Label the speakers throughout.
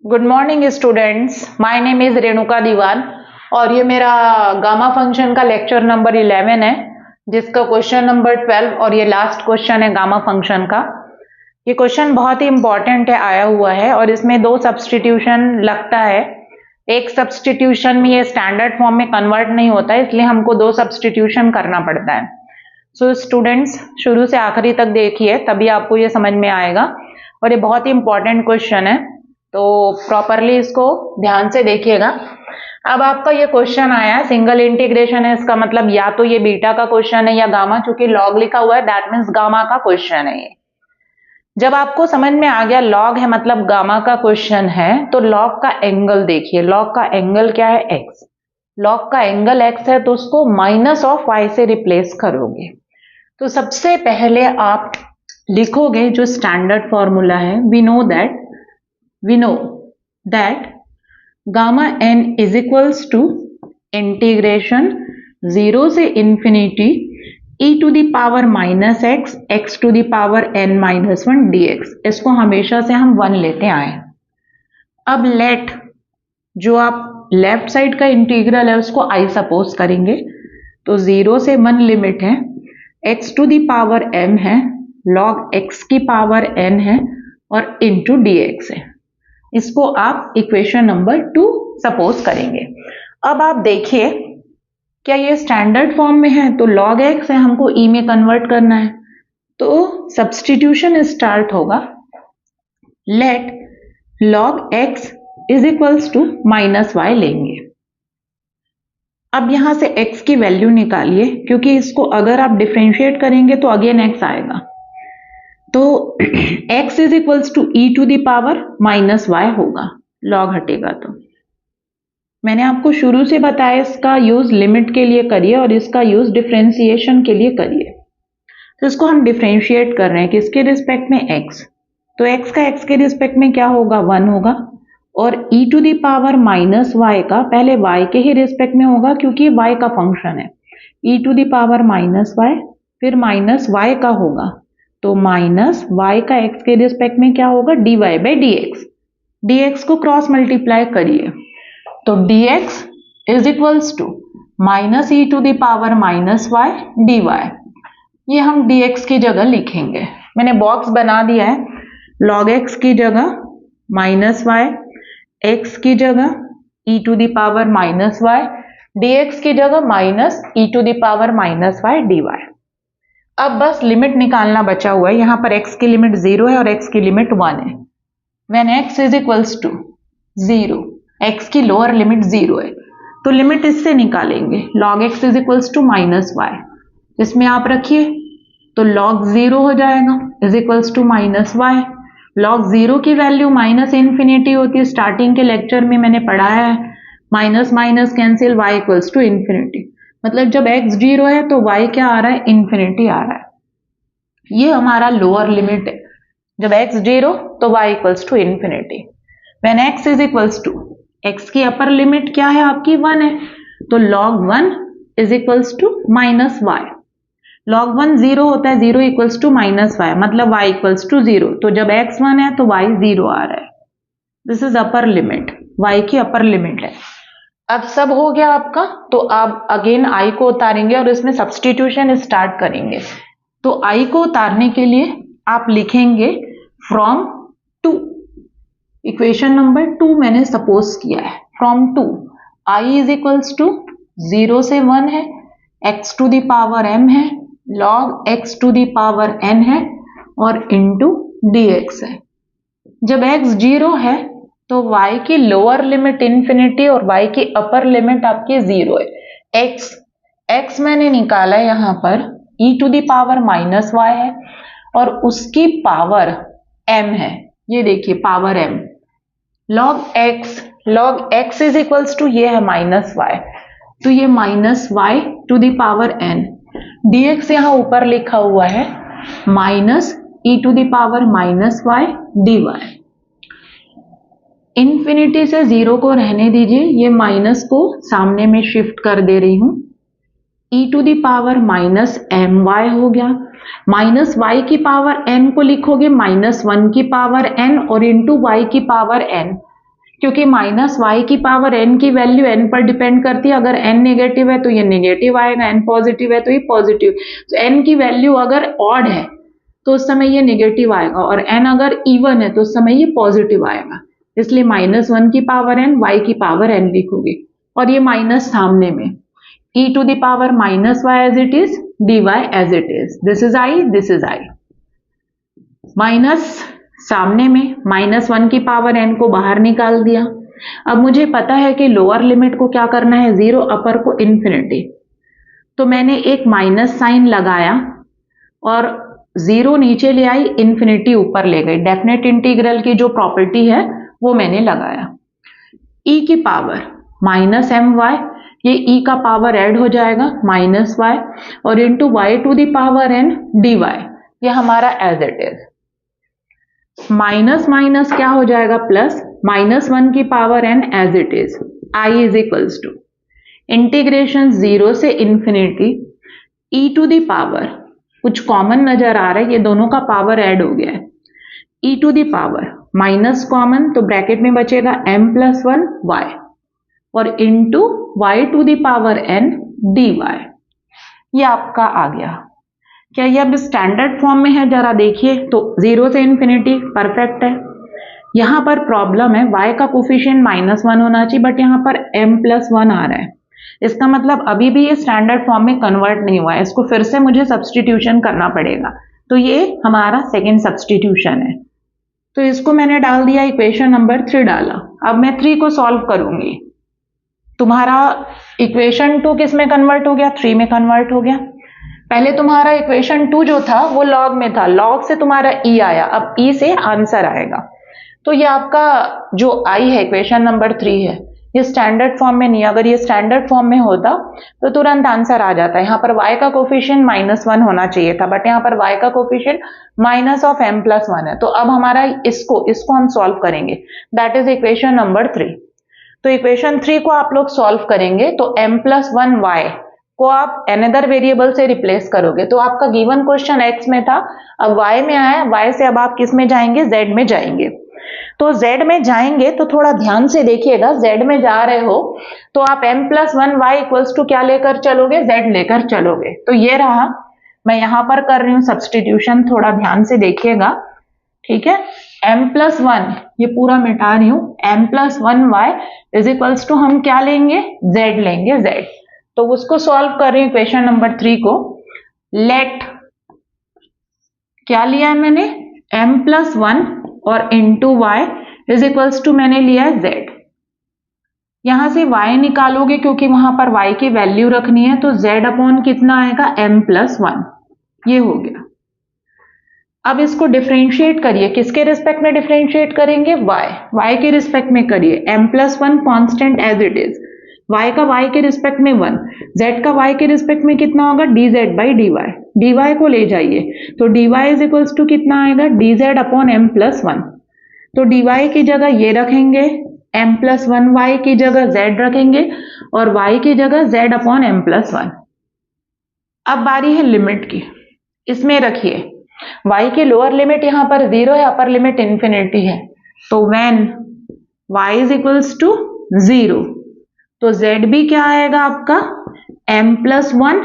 Speaker 1: Good morning students, my name is Renuka Diwan और ये मेरा गामा फंक्शन का लेक्चर नंबर 11 है, जिसका क्वेश्चन नंबर 12 और ये लास्ट क्वेश्चन है गामा फंक्शन का। ये क्वेश्चन बहुत ही इंपॉर्टेंट है, आया हुआ है और इसमें दो सब्सटीट्यूशन लगता है। एक सब्सटीट्यूशन में ये स्टैंडर्ड फॉर्म में कन्वर्ट नहीं होता है, इसलिए हमको दो सब्सटीट्यूशन करना पड़ता है। सो स्टूडेंट्स, शुरू से आखिरी तक देखिए, तभी आपको ये समझ में आएगा और ये बहुत ही इंपॉर्टेंट क्वेश्चन है, तो प्रॉपरली इसको ध्यान से देखिएगा। अब आपका ये क्वेश्चन आया है, सिंगल इंटीग्रेशन है, इसका मतलब या तो ये बीटा का क्वेश्चन है या गामा, चूंकि लॉग लिखा हुआ है दैट मीन्स गामा का क्वेश्चन है ये। जब आपको समझ में आ गया लॉग है मतलब गामा का क्वेश्चन है, तो लॉग का एंगल देखिए। लॉग का एंगल क्या है? एक्स। लॉग का एंगल एक्स है तो उसको माइनस ऑफ वाई से रिप्लेस करोगे। तो सबसे पहले आप लिखोगे जो स्टैंडर्ड फॉर्मूला है, we know that gamma n is equals to integration 0 से infinity e to the power minus x x to the power n minus 1 dx। इसको हमेशा से हम 1 लेते आए। अब लेट जो आप लेफ्ट साइड का इंटीग्रल है उसको i सपोज करेंगे, तो 0 से 1 लिमिट है, x to the power m है, log x की पावर n है और इनटू dx है। इसको आप इक्वेशन नंबर 2 सपोज करेंगे। अब आप देखिए क्या ये स्टैंडर्ड फॉर्म में है, तो log x है, हमको e में कन्वर्ट करना है, तो सब्सटीट्यूशन स्टार्ट होगा। Let log x is equals to minus y लेंगे। अब यहां से x की वैल्यू निकालिए, क्योंकि इसको अगर आप डिफरेंशिएट करेंगे तो अगेन x आएगा, तो x is equals to e to the power minus y होगा, लॉग हटेगा। तो मैंने आपको शुरू से बताया इसका यूज लिमिट के लिए करिए और इसका यूज डिफरेंशिएशन के लिए करिए। तो इसको हम डिफरेंशिएट कर रहे हैं किसके रिस्पेक्ट में? x। तो x का x के रिस्पेक्ट में क्या होगा? 1 होगा, और e to the power minus y का पहले y के ही रिस्पेक्ट में होगा, क्योंकि y का फंक्शन है। e to the power minus y फिर माइनस y का होगा, तो माइनस y का x के रिस्पेक्ट में क्या होगा? dy by dx। dx को क्रॉस मल्टीप्लाई करिए, तो dx is equals to minus e to the power minus y dy। ये हम dx की जगह लिखेंगे, मैंने बॉक्स बना दिया है। log x की जगह माइनस वाई, x की जगह e to the power minus y, dx की जगह minus e to the power minus y dy। अब बस लिमिट निकालना बचा हुआ है। यहां पर x की लिमिट 0 है और x की लिमिट 1 है। When x is equals to 0, x की लोअर लिमिट 0 है, तो लिमिट इससे निकालेंगे। log x is equals to minus y, इसमें आप रखिए तो log 0 हो जाएगा is equals to minus y. log 0 की वैल्यू माइनस इन्फिनिटी होती है, स्टार्टिंग के लेक्चर में मैंने पढ़ाया है। Minus minus cancel, y equals to infinity, मतलब जब x 0 है तो y क्या आ रहा है? इन्फिनिटी आ रहा है। ये हमारा लोअर लिमिट है। जब x 0 तो y equals to infinity. When x is equals to, x की अपर लिमिट क्या है आपकी? 1 है, तो log 1 is equals to minus y. log 1 0 होता है, 0 इक्वल्स टू माइनस वाई, मतलब y इक्वल्स टू 0। तो जब x 1 है तो y 0 आ रहा है। This is upper limit, y की अपर लिमिट है। अब सब हो गया आपका, तो आप अगेन i को उतारेंगे और इसमें सब्सटीट्यूशन स्टार्ट करेंगे। तो i को उतारने के लिए आप लिखेंगे फ्रॉम 2। इक्वेशन नंबर 2 मैंने सपोज किया है। From 2 i is equals to 0 से 1 है, x to the power m है, log x to the power n है और इनटू dx है। जब x 0 है तो y की लोअर लिमिट इन्फिनिटी और y की अपर लिमिट आपकी 0 है। x मैंने निकाला है यहाँ पर, e to the power minus y है और उसकी पावर m है, ये देखिए power m। log x is equals to ये है माइनस वाई, तो ये minus y to the power n। dx यहाँ ऊपर लिखा हुआ है minus e to the power minus y dy। Infinity से 0 को रहने दीजिए, ये माइनस को सामने में शिफ्ट कर दे रही हूं। e to the power minus m y हो गया, माइनस वाई की पावर n को लिखोगे माइनस 1 की पावर n और इंटू वाई की पावर n। क्योंकि माइनस वाई की पावर n की वैल्यू n पर डिपेंड करती है। अगर n नेगेटिव है तो ये नेगेटिव आएगा, n पॉजिटिव है तो ये पॉजिटिव। तो n की वैल्यू अगर ऑड है तो उस समय ये नेगेटिव आएगा, और n अगर इवन है तो उस समय ये पॉजिटिव आएगा। इसलिए -1 की पावर n, y की पावर n लिखोगे, और ये माइनस सामने में e to the power -y as it is, dy as it is. This is i, this is i। Minus सामने में, -1 की पावर n को बाहर निकाल दिया। अब मुझे पता है कि लोअर लिमिट को क्या करना है, 0, अपर को इन्फिनिटी। तो मैंने एक माइनस साइन लगाया और 0 नीचे ले आई, इन्फिनिटी ऊपर ले गई। डेफिनेट इंटीग्रल की जो प्रॉपर्टी है वो मैंने लगाया। e की पावर -my, ये e का पावर ऐड हो जाएगा -y, और into y to the power n dy, ये हमारा as it is. Minus minus क्या हो जाएगा, प्लस, -1 की power n as it is. i is equals to integration 0 से infinity e to the power, कुछ कॉमन नजर आ रहा है, ये दोनों का पावर ऐड हो गया है, e to the power minus common, तो ब्रैकेट में बचेगा m+1 y, और into y to the power n dy। ये आपका आ गया। क्या ये अब स्टैंडर्ड फॉर्म में है, जरा देखिए तो। 0 से इन्फिनिटी परफेक्ट है। यहां पर प्रॉब्लम है, y का कोफिशिएंट -1 होना चाहिए, बट यहां पर m+1 आ रहा है। इसका मतलब अभी भी ये स्टैंडर्ड फॉर्म में कन्वर्ट नहीं हुआ है, इसको फिर से मुझे सब्सटीट्यूशन करना पड़ेगा। तो ये हमारा सेकेंड सब्सटीट्यूशन है। तो इसको मैंने डाल दिया, इक्वेशन नंबर 3 डाला। अब मैं 3 को सॉल्व करूंगी। तुम्हारा इक्वेशन 2 किस में कन्वर्ट हो गया, 3 में कन्वर्ट हो गया। पहले तुम्हारा इक्वेशन 2 जो था वो लॉग में था, लॉग से तुम्हारा e आया, अब e से आंसर आएगा। तो ये आपका जो i है, इक्वेशन नंबर 3 है, ये स्टैंडर्ड फॉर्म में नहीं है। अगर ये स्टैंडर्ड फॉर्म में होता तो तुरंत आंसर आ जाता है। यहाँ पर y का कोफिशिएंट -1 होना चाहिए था, बट यहाँ पर y का कोफिशिएंट -m+1 है। तो अब हमारा इसको हम सॉल्व करेंगे, दैट इज इक्वेशन नंबर 3। तो इक्वेशन 3 को आप लोग सॉल्व करेंगे तो m+1y को आप अनदर वेरिएबल से रिप्लेस करोगे। तो आपका गिवन क्वेश्चन x में था, अब y में आया, y से अब आप किस में जाएंगे, z में जाएंगे। तो z में जाएंगे तो थोड़ा ध्यान से देखिएगा, z में जा रहे हो तो आप m+1y इक्वल्स टू क्या लेकर चलोगे, z लेकर चलोगे। तो ये रहा, मैं यहां पर कर रही हूं सब्सटीट्यूशन, थोड़ा ध्यान से देखिएगा, ठीक है। m+1 ये पूरा मिटा रही हूं, m+1y इज इक्वल्स टू हम क्या लेंगे, z लेंगे, z। तो उसको सॉल्व कर रही हूं इक्वेशन नंबर 3 को। लेट क्या लिया है मैंने, m+1 और into y is equals to मैंने लिया है z। यहां से y निकालोगे क्योंकि वहां पर y की वैल्यू रखनी है, तो z अपॉन कितना आएगा, m+1, ये हो गया। अब इसको डिफरेंशिएट करिए, किसके रिस्पेक्ट में डिफरेंशिएट करेंगे, y के रिस्पेक्ट में करिए। m+1 constant as it is, y का y के रिस्पेक्ट में 1, z का y के रिस्पेक्ट में कितना होगा, dz/dy, dy को ले जाइए, तो dy इज इक्वल्स टू कितना आएगा, dz अपॉन m+1। तो dy की जगह ये रखेंगे, m+1y की जगह z रखेंगे, और y की जगह z अपॉन m+1। अब बारी है लिमिट की, इसमें रखिए y की लोअर लिमिट यहां पर 0 है, अपर लिमिट इंफिनिटी है। तो when y is equals to 0, तो z भी क्या आएगा आपका, m+1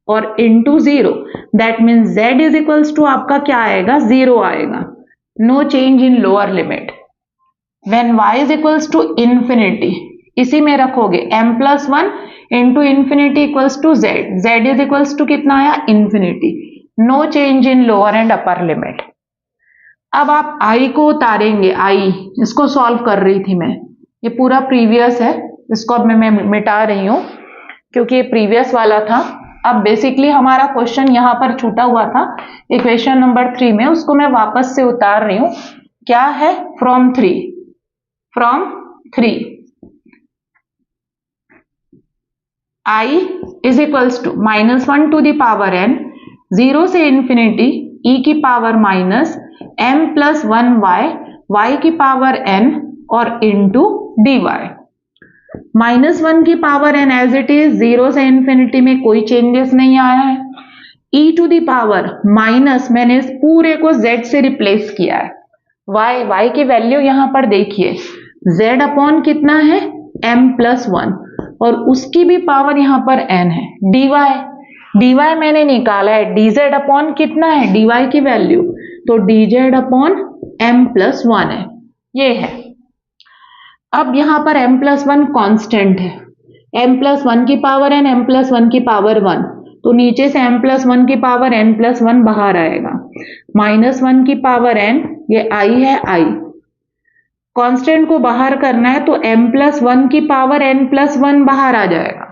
Speaker 1: और into 0, that means z is equals to आपका क्या आएगा, 0 आएगा। No change in lower limit. When y is equals to infinity, इसी में रखोगे m+1 into infinity equals to z, z is equals to कितना आया, infinity. No change in lower and upper limit. अब आप i को उतारेंगे, i इसको सॉल्व कर रही थी मैं, ये पूरा प्रीवियस है, इसको अब मैं मिटा रही हूं क्योंकि ये प्रीवियस वाला था। अब बेसिकली हमारा क्वेश्चन यहां पर छूटा हुआ था इक्वेशन नंबर 3 में, उसको मैं वापस से उतार रही हूं। क्या है, from 3 i is equals to -1 to the power n, 0 से इंफिनिटी e की पावर -m+1y, y की पावर n और इंटू dy। -1 की power n as it is, 0 से इंफिनिटी में कोई चेंजेस नहीं आया है। e to the power minus, मैंने इस पूरे को z से रिप्लेस किया है। y की वैल्यू यहां पर देखिए, z अपॉन कितना है m+1 और उसकी भी पावर यहां पर n है। dy मैंने निकाला है, dz अपॉन कितना है dy की वैल्यू, तो dz अपॉन m+1 है, ये है। अब यहां पर m+1 कांस्टेंट है, m+1 की पावर n, m+1 की पावर 1, तो नीचे से m+1 की पावर n+1 बाहर आएगा, -1 की पावर n, ये i है i, कांस्टेंट को बाहर करना है तो m+1 की पावर n+1 बाहर आ जाएगा।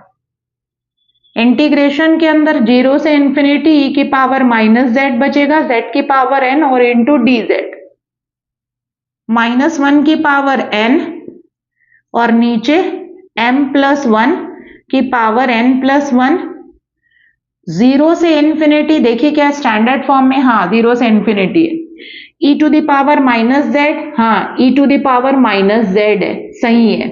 Speaker 1: इंटीग्रेशन के अंदर 0 से इंफिनिटी e की पावर -z बचेगा, z की पावर n और इंटू dz, -1 की पावर n और नीचे m+1 की पावर n+1, 0 से इंफिनिटी, देखिए क्या स्टैंडर्ड फॉर्म में, हाँ 0 से इंफिनिटी है, e to the power -z, हाँ e to the power -z है, सही है,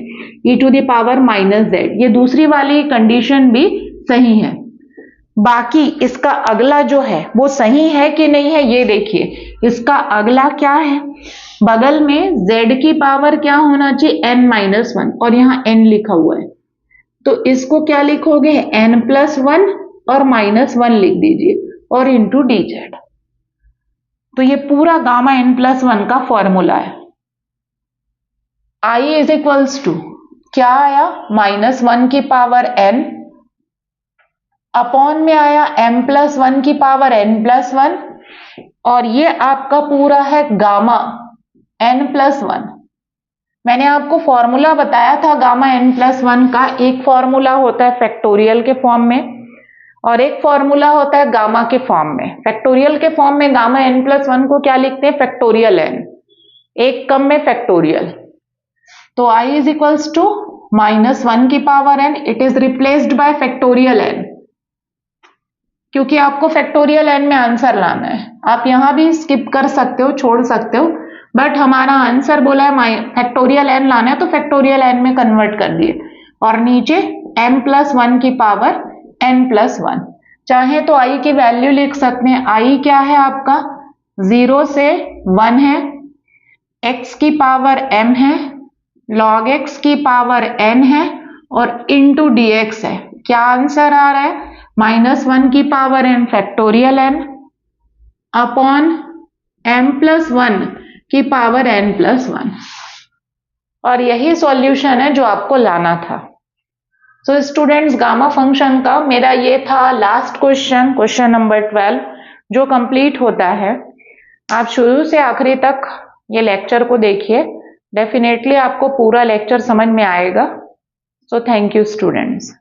Speaker 1: e to the power -z, ये दूसरी वाली कंडीशन भी सही है। बाकी इसका अगला जो है वो सही है कि नहीं है, ये देखिए, इसका अगला क्या है, बगल में z की पावर क्या होना चाहिए n-1 और यहाँ n लिखा हुआ है, तो इसको क्या लिखोगे n+1 और -1 लिख दीजिए और इंटू dz, तो ये पूरा गामा n+1 का फॉर्मूला है। i इज इक्वल्स टू क्या आया, -1 की पावर n अपॉन में आया m+1 की पावर n+1 और ये आपका पूरा है गामा n+1। मैंने आपको फॉर्मूला बताया था गामा n+1 का, एक फॉर्मूला होता है फैक्टोरियल के फॉर्म में और एक फॉर्मूला होता है गामा के फॉर्म में। फैक्टोरियल के फॉर्म में गामा n+1 को क्या लिखते हैं, फैक्टोरियल n, एक कम में फैक्टोरियल, तो i इज इक्वल्स टू -1 की power n, it is replaced by factorial n, क्योंकि आपको फैक्टोरियल n में आंसर लाना है। आप यहां भी स्किप कर सकते हो, छोड़ सकते हो, बट हमारा आंसर बोला है फैक्टोरियल n लाना है तो फैक्टोरियल n में कन्वर्ट कर दिए और नीचे m+1 की पावर n+1, चाहे तो i की वैल्यू लिख सकते हैं, i क्या है आपका 0 से 1 है, x की पावर m है, log x की पावर n है और इंटू dx है। क्या आंसर आ रहा है, -1 की power n factorial n upon m+1 की पावर n+1, और यही सॉल्यूशन है जो आपको लाना था। सो स्टूडेंट्स, गामा फंक्शन का मेरा ये था लास्ट क्वेश्चन, क्वेश्चन नंबर 12, जो कंप्लीट होता है। आप शुरू से आखिरी तक ये लेक्चर को देखिए, डेफिनेटली आपको पूरा लेक्चर समझ में आएगा। So thank you students.